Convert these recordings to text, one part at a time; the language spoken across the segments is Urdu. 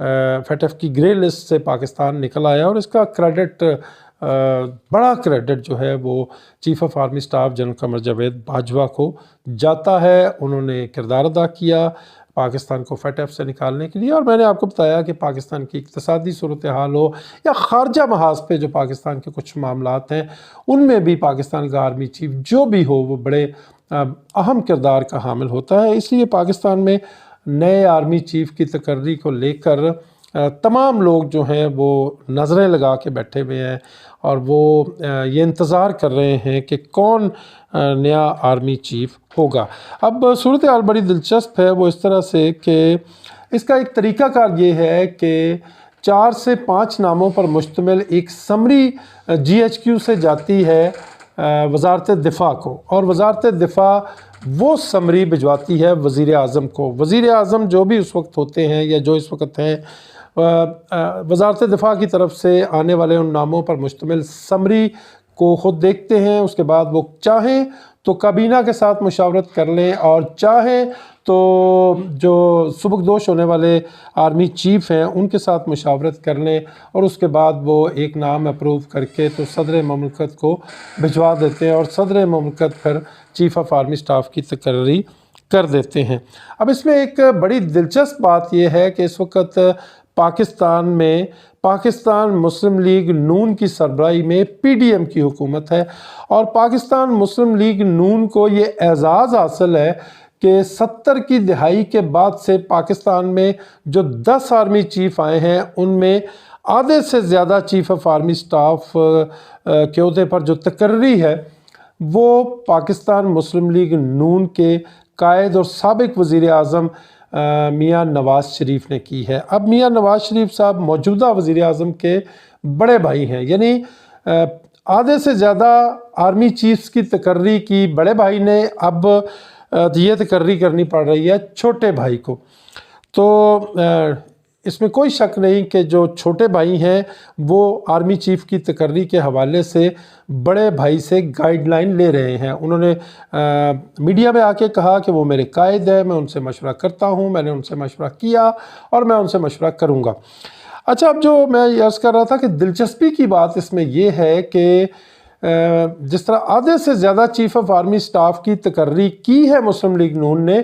FATF کی گرے لسٹ سے پاکستان نکل آیا، اور اس کا کریڈٹ بڑا کریڈٹ جو ہے وہ chief of army staff general Qamar Javed Bajwa کو جاتا ہے۔ انہوں نے کردار ادا کیا پاکستان کو FATF سے نکالنے کے لیے، اور میں نے آپ کو بتایا کہ پاکستان کی اقتصادی صورتحال ہو یا خارجہ محاذ پہ جو پاکستان کے کچھ معاملات ہیں، ان میں بھی پاکستان کا آرمی چیف جو بھی ہو وہ بڑے اہم کردار کا حامل ہوتا ہے۔ اس لیے پاکستان میں نئے آرمی چیف کی تقرری کو لے کر تمام لوگ جو ہیں وہ نظریں لگا کے بیٹھے ہوئے ہیں، اور وہ یہ انتظار کر رہے ہیں کہ کون نیا آرمی چیف ہوگا۔ اب صورتحال بڑی دلچسپ ہے، وہ اس طرح سے کہ اس کا ایک طریقہ کار یہ ہے کہ 4 سے 5 ناموں پر مشتمل ایک سمری GHQ سے جاتی ہے وزارت دفاع کو، اور وزارت دفاع وہ سمری بھجواتی ہے وزیر اعظم کو۔ وزیر اعظم جو بھی اس وقت ہوتے ہیں یا جو اس وقت ہیں، وزارت دفاع کی طرف سے آنے والے ان ناموں پر مشتمل سمری کو خود دیکھتے ہیں، اس کے بعد وہ چاہیں تو کابینہ کے ساتھ مشاورت کر لیں، اور چاہیں تو جو سبکدوش ہونے والے آرمی چیف ہیں ان کے ساتھ مشاورت کر لیں، اور اس کے بعد وہ ایک نام اپروو کر کے تو صدر مملکت کو بھجوا دیتے ہیں، اور صدر مملکت پھر چیف آف آرمی سٹاف کی تقرری کر دیتے ہیں۔ اب اس میں ایک بڑی دلچسپ بات یہ ہے کہ اس وقت پاکستان میں پاکستان مسلم لیگ نون کی سربراہی میں PDM کی حکومت ہے، اور پاکستان مسلم لیگ نون کو یہ اعزاز حاصل ہے کہ 70 کی دہائی کے بعد سے پاکستان میں جو 10 آرمی چیف آئے ہیں ان میں آدھے سے زیادہ چیف آف آرمی سٹاف کے عہدے پر جو تقرری ہے وہ پاکستان مسلم لیگ نون کے قائد اور سابق وزیر اعظم میاں نواز شریف نے کی ہے۔ اب میاں نواز شریف صاحب موجودہ وزیر اعظم کے بڑے بھائی ہیں، یعنی آدھے سے زیادہ آرمی چیفز کی تقرری کی بڑے بھائی نے، اب یہ تقرری کرنی پڑ رہی ہے چھوٹے بھائی کو۔ تو اس میں کوئی شک نہیں کہ جو چھوٹے بھائی ہیں وہ آرمی چیف کی تقرری کے حوالے سے بڑے بھائی سے گائیڈ لائن لے رہے ہیں۔ انہوں نے میڈیا میں آ کے کہا کہ وہ میرے قائد ہیں، میں ان سے مشورہ کرتا ہوں، میں نے ان سے مشورہ کیا اور میں ان سے مشورہ کروں گا۔ اچھا، اب جو میں یہ عرض کر رہا تھا کہ دلچسپی کی بات اس میں یہ ہے کہ جس طرح آدھے سے زیادہ چیف آف آرمی سٹاف کی تقرری کی ہے مسلم لیگ نون نے،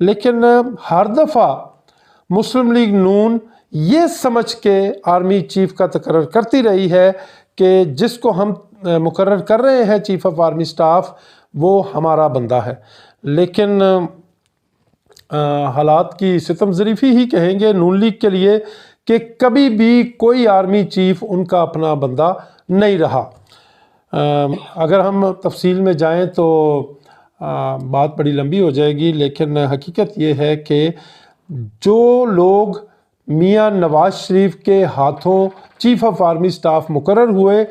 لیکن ہر دفعہ مسلم لیگ نون یہ سمجھ کے آرمی چیف کا تقرر کرتی رہی ہے کہ جس کو ہم مقرر کر رہے ہیں چیف آف آرمی سٹاف وہ ہمارا بندہ ہے، لیکن حالات کی ستم ظریفی ہی کہیں گے نون لیگ کے لیے کہ کبھی بھی کوئی آرمی چیف ان کا اپنا بندہ نہیں رہا۔ اگر ہم تفصیل میں جائیں تو بات بڑی لمبی ہو جائے گی، لیکن حقیقت یہ ہے کہ جو لوگ میاں نواز شریف کے ہاتھوں چیف آف آرمی سٹاف مقرر ہوئے،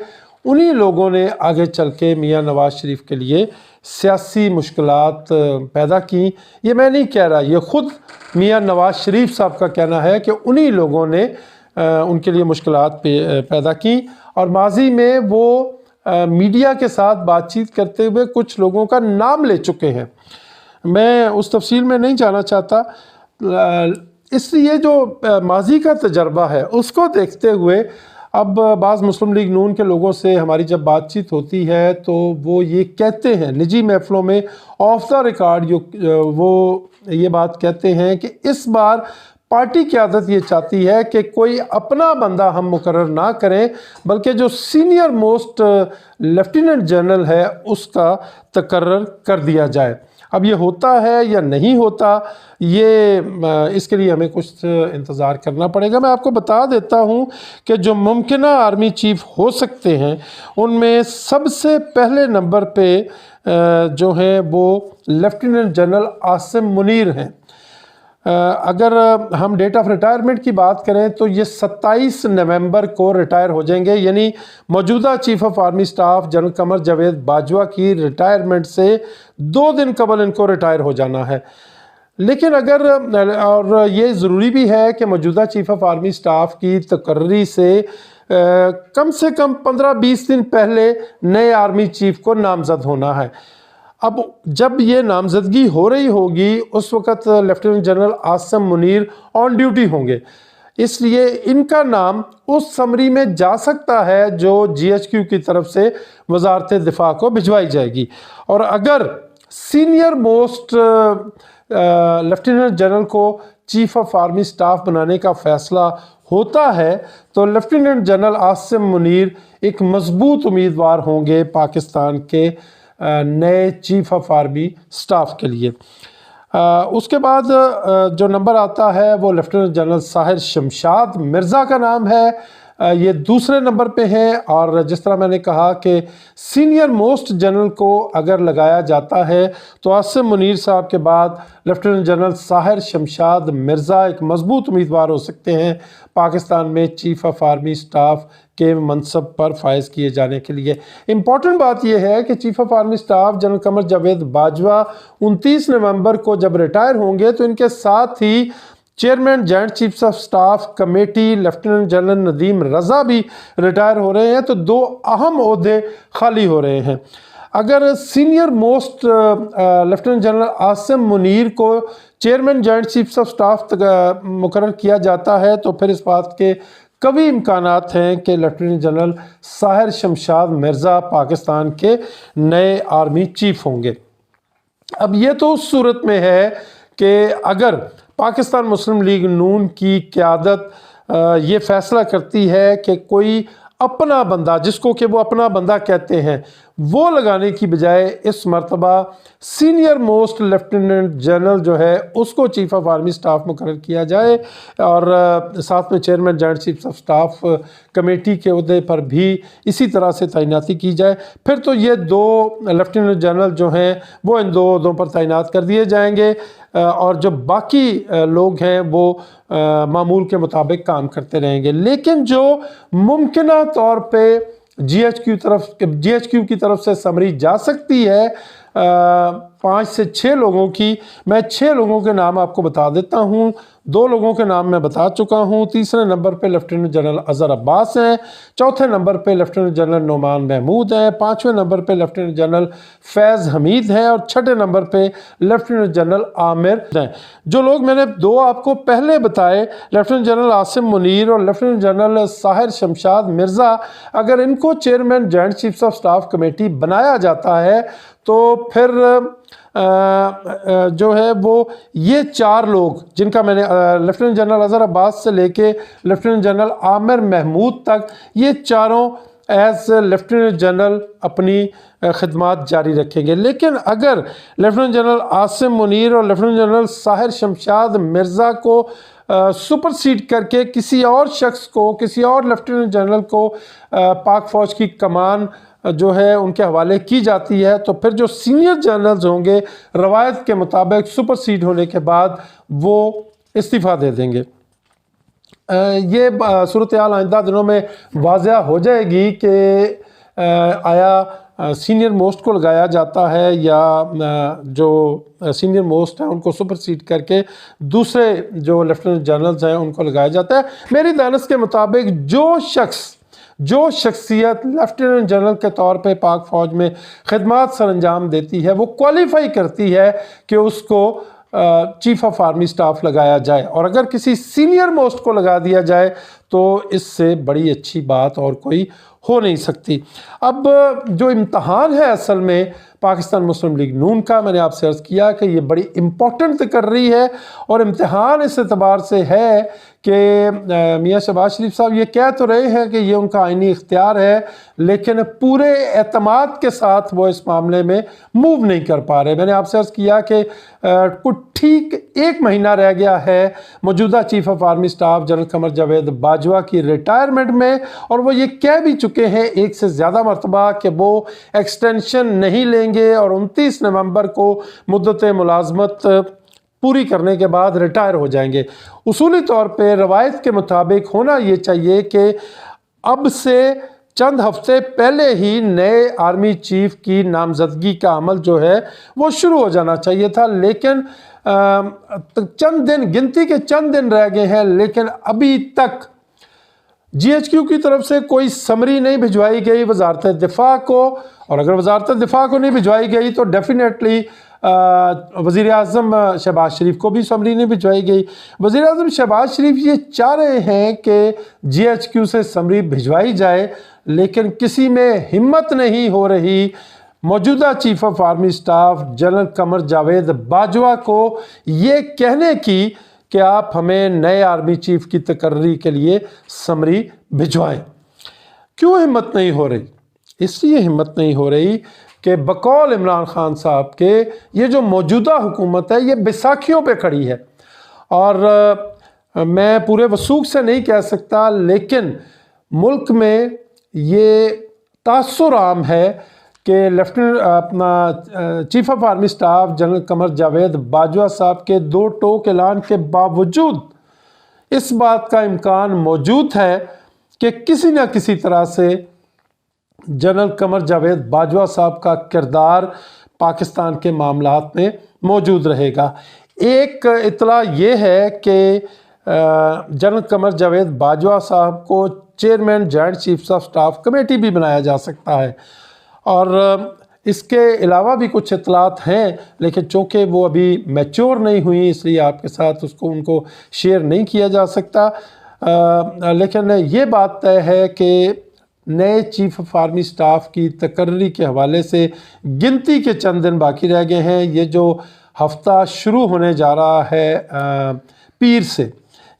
انہی لوگوں نے آگے چل کے میاں نواز شریف کے لیے سیاسی مشکلات پیدا کی۔ یہ میں نہیں کہہ رہا، یہ خود میاں نواز شریف صاحب کا کہنا ہے کہ انہی لوگوں نے ان کے لیے مشکلات پیدا کی، اور ماضی میں وہ میڈیا کے ساتھ بات چیت کرتے ہوئے کچھ لوگوں کا نام لے چکے ہیں۔ میں اس تفصیل میں نہیں جانا چاہتا، اس لیے جو ماضی کا تجربہ ہے اس کو دیکھتے ہوئے اب بعض مسلم لیگ نون کے لوگوں سے ہماری جب بات چیت ہوتی ہے تو وہ یہ کہتے ہیں نجی محفلوں میں آف دا ریکارڈ، وہ یہ بات کہتے ہیں کہ اس بار پارٹی قیادت یہ چاہتی ہے کہ کوئی اپنا بندہ ہم مقرر نہ کریں، بلکہ جو سینئر موسٹ لیفٹیننٹ جنرل ہے اس کا تقرر کر دیا جائے۔ اب یہ ہوتا ہے یا نہیں ہوتا، یہ اس کے لیے ہمیں کچھ انتظار کرنا پڑے گا۔ میں آپ کو بتا دیتا ہوں کہ جو ممکنہ آرمی چیف ہو سکتے ہیں ان میں سب سے پہلے نمبر پہ جو ہیں وہ لیفٹیننٹ جنرل عاصم منیر ہیں۔ اگر ہم ڈیٹ آف ریٹائرمنٹ کی بات کریں تو یہ 27 نومبر کو ریٹائر ہو جائیں گے، یعنی موجودہ chief of army staff general Qamar Javed Bajwa کی ریٹائرمنٹ سے 2 دن قبل ان کو ریٹائر ہو جانا ہے۔ لیکن اگر، اور یہ ضروری بھی ہے کہ موجودہ چیف آف آرمی سٹاف کی تقرری سے کم 15-20 دن پہلے نئے آرمی چیف کو نامزد ہونا ہے۔ اب جب یہ نامزدگی ہو رہی ہوگی اس وقت لیفٹیننٹ جنرل عاصم منیر آن ڈیوٹی ہوں گے، اس لیے ان کا نام اس سمری میں جا سکتا ہے جو جی ایچ کیو کی طرف سے وزارت دفاع کو بھجوائی جائے گی۔ اور اگر سینئر موسٹ لیفٹیننٹ جنرل کو چیف آف آرمی سٹاف بنانے کا فیصلہ ہوتا ہے تو لیفٹیننٹ جنرل عاصم منیر ایک مضبوط امیدوار ہوں گے پاکستان کے نئے چیف آف آرمی سٹاف کے لیے۔ اس کے بعد جو نمبر آتا ہے وہ لیفٹیننٹ جنرل ساحر شمشاد مرزا کا نام ہے، یہ دوسرے نمبر پہ ہیں۔ اور جس طرح میں نے کہا کہ سینئر موسٹ جنرل کو اگر لگایا جاتا ہے تو عاصم منیر صاحب کے بعد لیفٹیننٹ جنرل ساحر شمشاد مرزا ایک مضبوط امیدوار ہو سکتے ہیں پاکستان میں چیف آف آرمی سٹاف کے منصب پر فائز کیے جانے کے لیے۔ امپورٹنٹ بات یہ ہے کہ chief of army staff general Qamar Javed Bajwa 29 نومبر کو جب ریٹائر ہوں گے تو ان کے ساتھ ہی chairman joint chiefs of staff committee lieutenant general Nadeem Raza بھی ریٹائر ہو رہے ہیں، تو دو اہم عہدے خالی ہو رہے ہیں۔ اگر senior most lieutenant general Asim Munir کو chairman joint chiefs of staff مقرر کیا جاتا ہے تو پھر اس بات کے قوی امکانات ہیں کہ لیفٹیننٹ جنرل ساحر شمشاد مرزا پاکستان کے نئے آرمی چیف ہوں گے۔ اب یہ تو اس صورت میں ہے کہ اگر پاکستان مسلم لیگ نون کی قیادت یہ فیصلہ کرتی ہے کہ کوئی اپنا بندہ، جس کو کہ وہ اپنا بندہ کہتے ہیں، وہ لگانے کی بجائے اس مرتبہ سینئر موسٹ لیفٹیننٹ جنرل جو ہے اس کو چیف آف آرمی سٹاف مقرر کیا جائے اور ساتھ میں chairman joint chief of staff committee کے عہدے پر بھی اسی طرح سے تعیناتی کی جائے، پھر تو یہ دو لیفٹیننٹ جنرل جو ہیں وہ ان دو عہدوں پر تعینات کر دیے جائیں گے اور جو باقی لوگ ہیں وہ معمول کے مطابق کام کرتے رہیں گے۔ لیکن جو ممکنہ طور پہ جی ایچ کیو کی طرف سے سمری جا سکتی ہے 5 سے 6 لوگوں کی، میں 6 لوگوں کے نام آپ کو بتا دیتا ہوں۔ 2 لوگوں کے نام میں بتا چکا ہوں۔ تیسرے نمبر پہ لیفٹیننٹ جنرل اظہر عباس ہیں، چوتھے نمبر پہ لیفٹیننٹ جنرل نعمان محمود ہیں، 5ویں نمبر پہ لیفٹیننٹ جنرل فیض حمید ہیں اور 6 نمبر پہ لیفٹیننٹ جنرل عامر ہیں۔ جو لوگ میں نے 2 آپ کو پہلے بتائے، لیفٹیننٹ جنرل عاصم منیر اور لیفٹیننٹ جنرل ساحر شمشاد مرزا، اگر ان کو chairman joint chiefs of staff committee بنایا جاتا ہے تو پھر جو ہے وہ یہ 4 لوگ جن کا میں نے لیفٹیننٹ جنرل اظہر عباس سے لے کے لیفٹیننٹ جنرل عامر محمود تک، یہ چاروں ایز لیفٹیننٹ جنرل اپنی خدمات جاری رکھیں گے۔ لیکن اگر لیفٹیننٹ جنرل عاصم منیر اور لیفٹیننٹ جنرل ساحر شمشاد مرزا کو سپرسیڈ کر کے کسی اور شخص کو، کسی اور لیفٹیننٹ جنرل کو پاک فوج کی کمان جو ہے ان کے حوالے کی جاتی ہے تو پھر جو سینئر جنرلز ہوں گے روایت کے مطابق سپرسیڈ ہونے کے بعد وہ استعفیٰ دے دیں گے۔ یہ صورتحال آئندہ دنوں میں واضح ہو جائے گی کہ آیا سینئر موسٹ کو لگایا جاتا ہے یا جو سینئر موسٹ ہیں ان کو سپرسیڈ کر کے دوسرے جو لیفٹیننٹ جنرلز ہیں ان کو لگایا جاتا ہے۔ میری دانش کے مطابق جو شخصیت لیفٹیننٹ جنرل کے طور پہ پاک فوج میں خدمات سر انجام دیتی ہے وہ کوالیفائی کرتی ہے کہ اس کو چیف آف آرمی سٹاف لگایا جائے، اور اگر کسی سینئر موسٹ کو لگا دیا جائے تو اس سے بڑی اچھی بات اور کوئی ہو نہیں سکتی۔ اب جو امتحان ہے اصل میں پاکستان مسلم لیگ نون کا، میں نے آپ سے عرض کیا کہ یہ بڑی امپورٹنٹ کر رہی ہے، اور امتحان اس اعتبار سے ہے کہ میاں شہباز شریف صاحب یہ کہہ تو رہے ہیں کہ یہ ان کا آئینی اختیار ہے، لیکن پورے اعتماد کے ساتھ وہ اس معاملے میں موو نہیں کر پا رہے۔ میں نے آپ سے عرض کیا کہ کچھ ٹھیک 1 مہینہ رہ گیا ہے موجودہ chief of army staff general Qamar Javed Bajwa کی ریٹائرمنٹ میں، اور وہ یہ کہہ بھی چکے ہیں 1 سے زیادہ مرتبہ کہ وہ ایکسٹینشن نہیں لیں گے اور 29 نومبر کو مدت ملازمت پوری کرنے کے بعد ریٹائر ہو جائیں گے۔ اصولی طور پہ روایت کے مطابق ہونا یہ چاہیے کہ اب سے چند ہفتے پہلے ہی نئے آرمی چیف کی نامزدگی کا عمل جو ہے وہ شروع ہو جانا چاہیے تھا، لیکن گنتی کے چند دن رہ گئے ہیں، لیکن ابھی تک جی ایچ کیو کی طرف سے کوئی سمری نہیں بھجوائی گئی وزارت دفاع کو، اور اگر وزارت دفاع کو نہیں بھجوائی گئی تو ڈیفینیٹلی وزیر اعظم شہباز شریف کو بھی سمری نہیں بھجوائی گئی۔ وزیر اعظم شہباز شریف یہ چاہ رہے ہیں کہ GHQ سے سمری بھجوائی جائے، لیکن کسی میں ہمت نہیں ہو رہی موجودہ chief of army staff general Qamar Javed Bajwa کو یہ کہنے کی کہ آپ ہمیں نئے آرمی چیف کی تقرری کے لیے سمری بھجوائیں۔ کیوں ہمت نہیں ہو رہی؟ اس لیے ہمت نہیں ہو رہی کہ بقول عمران خان صاحب کے یہ جو موجودہ حکومت ہے یہ بیساکھیوں پہ کھڑی ہے، اور میں پورے وثوق سے نہیں کہہ سکتا، لیکن ملک میں یہ تاثر عام ہے کہ chief of army staff general Qamar Javed Bajwa صاحب کے دو ٹوک اعلان کے باوجود اس بات کا امکان موجود ہے کہ کسی نہ کسی طرح سے جنرل قمر جاوید باجوہ صاحب کا کردار پاکستان کے معاملات میں موجود رہے گا۔ ایک اطلاع یہ ہے کہ جنرل قمر جاوید باجوہ صاحب کو chairman joint chiefs of staff committee بھی بنایا جا سکتا ہے، اور اس کے علاوہ بھی کچھ اطلاعات ہیں، لیکن چونکہ وہ ابھی میچور نہیں ہوئی اس لیے آپ کے ساتھ ان کو شیئر نہیں کیا جا سکتا، لیکن یہ بات طے ہے کہ نئے چیف آف آرمی سٹاف کی تقرری کے حوالے سے گنتی کے چند دن باقی رہ گئے ہیں۔ یہ جو ہفتہ شروع ہونے جا رہا ہے پیر سے،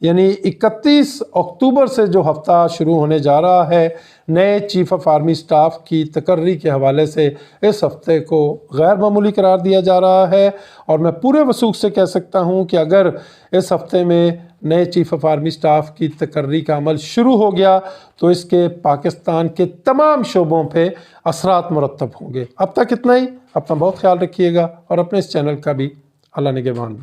یعنی 31 اکتوبر سے جو ہفتہ شروع ہونے جا رہا ہے نئے چیف آف آرمی سٹاف کی تقرری کے حوالے سے، اس ہفتے کو غیر معمولی قرار دیا جا رہا ہے، اور میں پورے وثوق سے کہہ سکتا ہوں کہ اگر اس ہفتے میں نئے چیف آف آرمی سٹاف کی تقرری کا عمل شروع ہو گیا تو اس کے پاکستان کے تمام شعبوں پہ اثرات مرتب ہوں گے۔ اب تک اتنا ہی، اپنا بہت خیال رکھیے گا، اور اپنے اس چینل کا بھی اللہ نگہبان۔